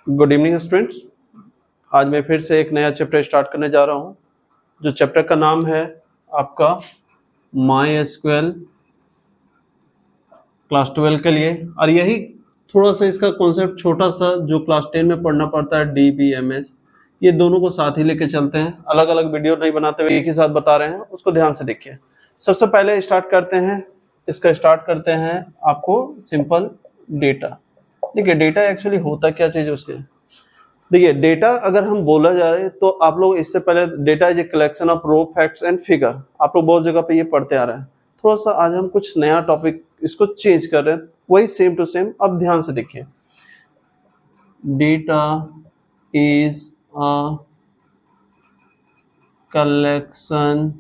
Good evening students. आज मैं फिर से एक नया चैप्टर स्टार्ट करने जा रहा हूँ, जो चैप्टर का नाम है आपका MySQL क्लास 12 के लिए। और यही थोड़ा सा इसका कॉन्सेप्ट छोटा सा जो क्लास 10 में पढ़ना पड़ता है, DBMS, ये दोनों को साथ ही लेके चलते हैं। अलग अलग वीडियो नहीं बनाते हुए एक ही साथ बता रहे हैं, उसको ध्यान से देखिए। सबसे पहले स्टार्ट करते हैं आपको सिंपल डेटा। देखिए डेटा एक्चुअली होता क्या चीज़ उसके, देखिए डेटा अगर हम बोला जाए तो आप लोग इससे पहले data is a collection of raw facts and figure, आप लोग बहुत जगह पे ये पढ़ते आ रहे हैं। थोड़ा सा आज हम कुछ नया टॉपिक इसको चेंज कर रहे हैं, वही सेम टू सेम। अब ध्यान से देखिए, data is a collection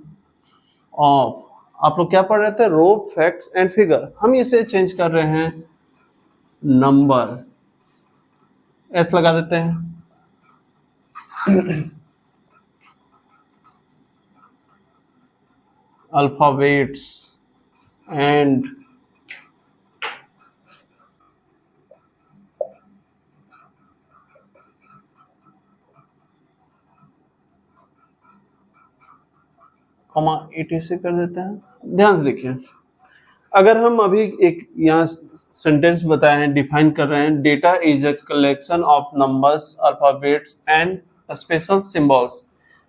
of, आप लोग क्या पढ़ रहे थे, रो फैक्ट्स एंड फिगर। हम इसे चेंज कर रहे हैं नंबर, एस लगा देते हैं। अल्फाबेट्स एंड कॉमा etc कर देते हैं। ध्यान से देखिए, अगर हम अभी एक यहाँ सेंटेंस बताए हैं, डिफाइन कर रहे हैं, data is a collection of numbers, alphabets and special symbols.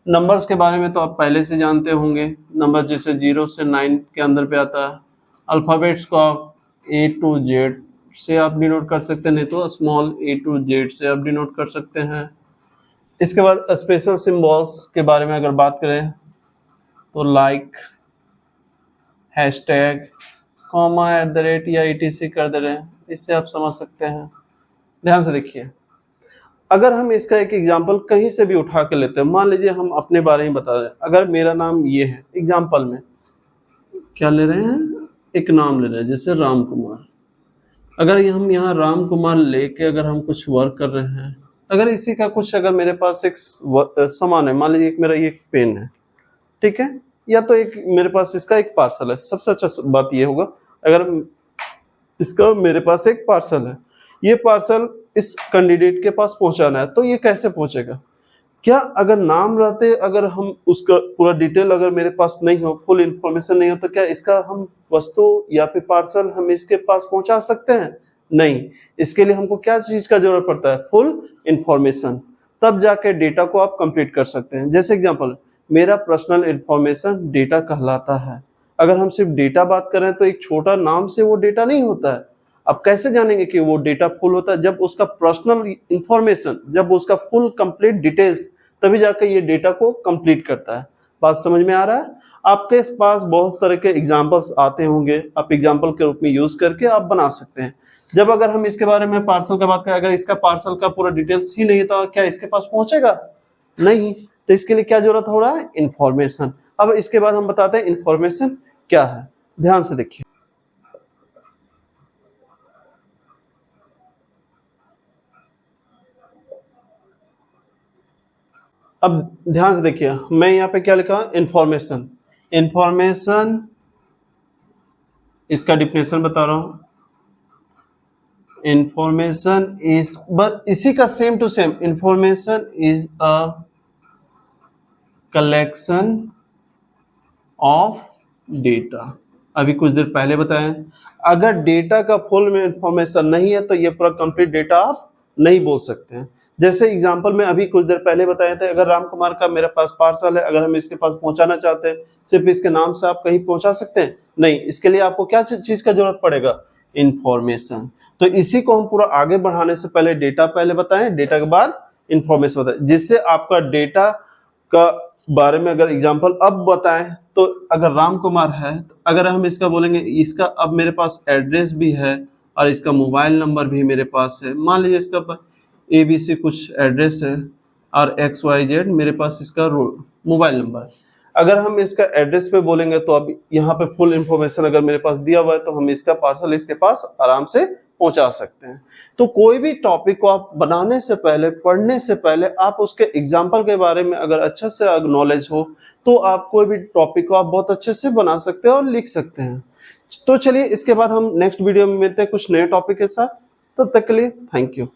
Numbers के बारे में तो आप पहले से जानते होंगे, नंबर जैसे 0 से 9 के अंदर पे आता है। अल्फाबेट्स को आप A to Z से आप डिनोट कर सकते हैं, नहीं तो स्मॉल a to Z से आप डिनोट कर सकते हैं। इसके बाद स्पेशल सिंबल्स के बारे में अगर बात करें तो लाइक, हैशटैग, कॉमा, @ या etc कर दे रहे हैं, इससे आप समझ सकते हैं। ध्यान से देखिए, अगर हम इसका एक एग्जांपल कहीं से भी उठा के लेते हैं, मान लीजिए हम अपने बारे में बता रहे हैं, अगर मेरा नाम ये है, एग्जांपल में क्या ले रहे हैं, एक नाम ले रहे हैं जैसे राम कुमार। अगर हम यहाँ राम कुमार लेके अगर हम कुछ वर्क कर रहे हैं, अगर इसी का कुछ, अगर मेरे पास एक सामान है, मान लीजिए एक मेरा ये पेन है, ठीक है, या तो एक मेरे पास इसका एक पार्सल है। सबसे अच्छा बात ये होगा, अगर इसका मेरे पास एक पार्सल है, ये पार्सल इस कैंडिडेट के पास पहुंचाना है, तो ये कैसे पहुंचेगा? क्या अगर नाम रहते, अगर हम उसका पूरा डिटेल अगर मेरे पास नहीं हो, फुल इंफॉर्मेशन नहीं हो, तो क्या इसका हम वस्तु या फिर पार्सल हम इसके पास पहुंचा सकते हैं? नहीं। इसके लिए हमको क्या चीज का जरूरत पड़ता है? फुल इंफॉर्मेशन, तब जाके डेटा को आप कंप्लीट कर सकते हैं। जैसे एग्जांपल, मेरा पर्सनल इंफॉर्मेशन डेटा कहलाता है। अगर हम सिर्फ डेटा बात करें तो एक छोटा नाम से वो डेटा नहीं होता है। आप कैसे जानेंगे कि वो डेटा फुल होता है? जब उसका पर्सनल इंफॉर्मेशन, जब उसका फुल कंप्लीट डिटेल्स, तभी जाकर ये डेटा को कंप्लीट करता है। बात समझ में आ रहा है? आपके पास बहुत तरह के एग्जांपल्स आते होंगे, आप एग्जांपल के रूप में यूज करके आप बना सकते हैं। जब अगर हम इसके बारे में पार्सल का बात करें, अगर इसका पार्सल का पूरा डिटेल्स ही नहीं तो क्या इसके पास पहुंचेगा? नहीं। तो इसके लिए क्या जरूरत हो रहा है? इंफॉर्मेशन। अब इसके बाद हम बताते हैं इंफॉर्मेशन क्या है। ध्यान से देखिए, अब ध्यान से देखिए, मैं यहाँ पे क्या लिखा, इंफॉर्मेशन। इंफॉर्मेशन, इसका डिफिनेशन बता रहा हूं। इंफॉर्मेशन इज, बस इसी का same to same, information is a collection of data. अभी कुछ देर पहले बताया, अगर डेटा का फुल में इंफॉर्मेशन नहीं है तो ये पूरा कंप्लीट डेटा आप नहीं बोल सकते हैं। जैसे एग्जांपल में अभी कुछ देर पहले बताया था, अगर राम कुमार का मेरे पास पार्सल है, अगर हम इसके पास पहुंचाना चाहते हैं, सिर्फ इसके नाम से आप कहीं पहुंचा सकते हैं? नहीं। इसके लिए आपको क्या चीज का जरूरत पड़ेगा? इंफॉर्मेशन। तो इसी को हम पूरा आगे बढ़ाने से पहले डेटा पहले बताएं, डेटा के बाद इंफॉर्मेशन बताएं, जिससे आपका डेटा का बारे में अगर एग्जांपल अब बताएं, तो अगर राम कुमार है, अगर हम इसका बोलेंगे, इसका अब मेरे पास एड्रेस भी है और इसका मोबाइल नंबर भी मेरे पास है। मान लीजिए इसका ABC कुछ एड्रेस है और XYZ मेरे पास इसका मोबाइल नंबर। अगर हम इसका एड्रेस पे बोलेंगे तो अब यहाँ पे फुल इंफॉर्मेशन अगर मेरे पास दिया हुआ है, तो हम इसका पार्सल इसके पास आराम से पहुंचा सकते हैं। तो कोई भी टॉपिक को आप बनाने से पहले, पढ़ने से पहले, आप उसके एग्जाम्पल के बारे में अगर अच्छे से नॉलेज हो, तो आप कोई भी टॉपिक को आप बहुत अच्छे से बना सकते हैं और लिख सकते हैं। तो चलिए, इसके बाद हम नेक्स्ट वीडियो में मिलते हैं कुछ नए टॉपिक के साथ। तब तक के लिए थैंक यू।